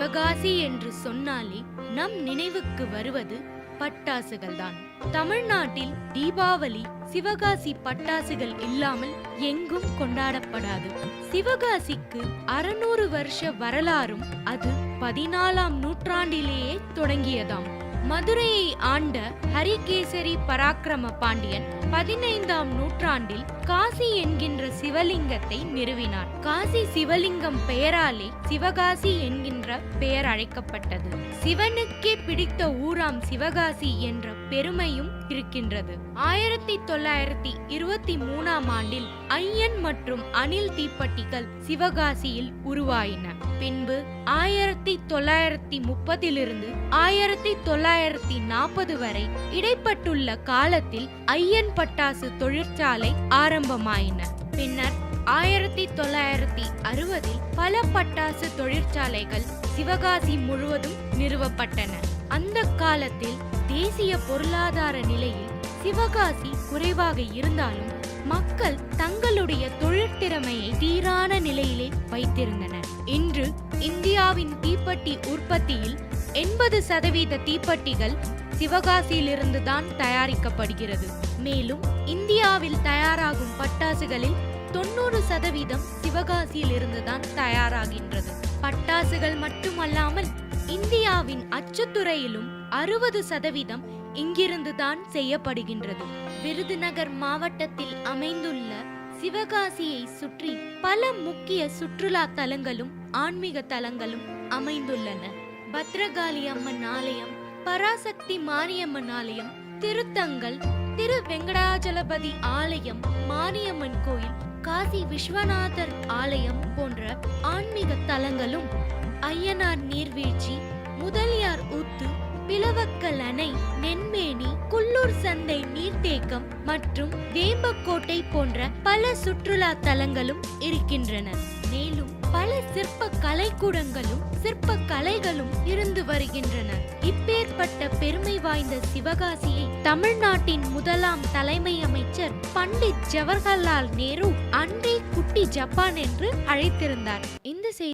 சிவகாசி என்று சொன்னாலே நம் நினைவுக்கு வருவது பட்டாசுகள்தான். தமிழ்நாட்டில் தீபாவளி சிவகாசி பட்டாசுகள் இல்லாமல் எங்கும் கொண்டாடப்படாது. சிவகாசிக்கு 600 வருஷ வரலாறும் அது 14ஆம் நூற்றாண்டிலேயே தொடங்கியதாம். மதுரையை ஆண்ட ஹரிகேசரி பராக்கிரம பாண்டியன் 15ஆம் நூற்றாண்டில் காசி என்கின்ற சிவலிங்கத்தை நிறுவினார். காசி சிவலிங்கம் பெயராலே சிவகாசி என்கின்ற பெயர் அழைக்கப்பட்டது. சிவனுக்கே பிடித்த ஊராம் சிவகாசி என்ற பெருமையும் இருக்கின்றது. 1923ஆம் ஆண்டில் ஐயன் மற்றும் அணில் தீப்பெட்டிகள் சிவகாசியில் உருவாயின. பின்பு 1930 1940 வரை இடைப்பட்டுள்ள காலத்தில் ஐயன் பட்டாசு தொழிற்சாலை ஆரம்பமாயின. பின்னர் 1960 பல பட்டாசு தொழிற்சாலைகள் சிவகாசி முழுவதும் நிறுவப்பட்டன. அந்த காலத்தில் தேசிய பொருளாதார நிலையில் சிவகாசி குறைவாக இருந்தாலும் மக்கள் தங்களுடைய தொழிற்திறமையை சீரான நிலையிலே வைத்திருந்தனர். இன்று இந்தியாவின் தீப்பெட்டி உற்பத்தியில் 80% தீப்பெட்டிகள் சிவகாசியிலிருந்துதான் தயாரிக்கப்படுகிறது. மேலும் இந்தியாவில் தயாராகும் பட்டாசுகளில் 90% சிவகாசியில் இருந்துதான் தயாராகின்றது. பட்டாசுகள் மட்டுமல்லாமல் இந்தியாவின் அச்சுத்துறையிலும் 60% இங்கிருந்துதான் செய்யப்படுகின்றது. விருதுநகர் மாவட்டத்தில் அமைந்துள்ள சிவகாசியை சுற்றி பல முக்கிய சுற்றுலா தலங்களும் ஆன்மீக தலங்களும் அமைந்துள்ளன. பத்ரகாளி அம்மன் ஆலயம், பராசக்தி மாரியம்மன் ஆலயம், திருத்தங்கல், திரு வெங்கடாஜலபதி ஆலயம், மாரியம்மன் கோயில், காசி விஸ்வநாதர் ஆலயம் போன்ற ஆன்மீக தலங்களும், ஐயனார் நீர்வீழ்ச்சி, முதலியார் ஊத்து, பிளவக்கல் அணை, நென்மேனி, குள்ளூர் சந்தை நீர்த்தேக்கம் மற்றும் வேம்பக்கோட்டை போன்ற பல சுற்றுலா தலங்களும் இருக்கின்றன. மேலும் பல சிற்ப கலைக்கூடங்களும் சிற்ப கலைகளும் இருந்து வருகின்றன. இப்பேற்பட்ட பெருமை வாய்ந்த சிவகாசியை தமிழ்நாட்டின் முதலாம் தலைமை அமைச்சர் பண்டிட் ஜவஹர்லால் நேரு அன்றே குட்டி ஜப்பான் என்று அழைத்திருந்தார். இந்த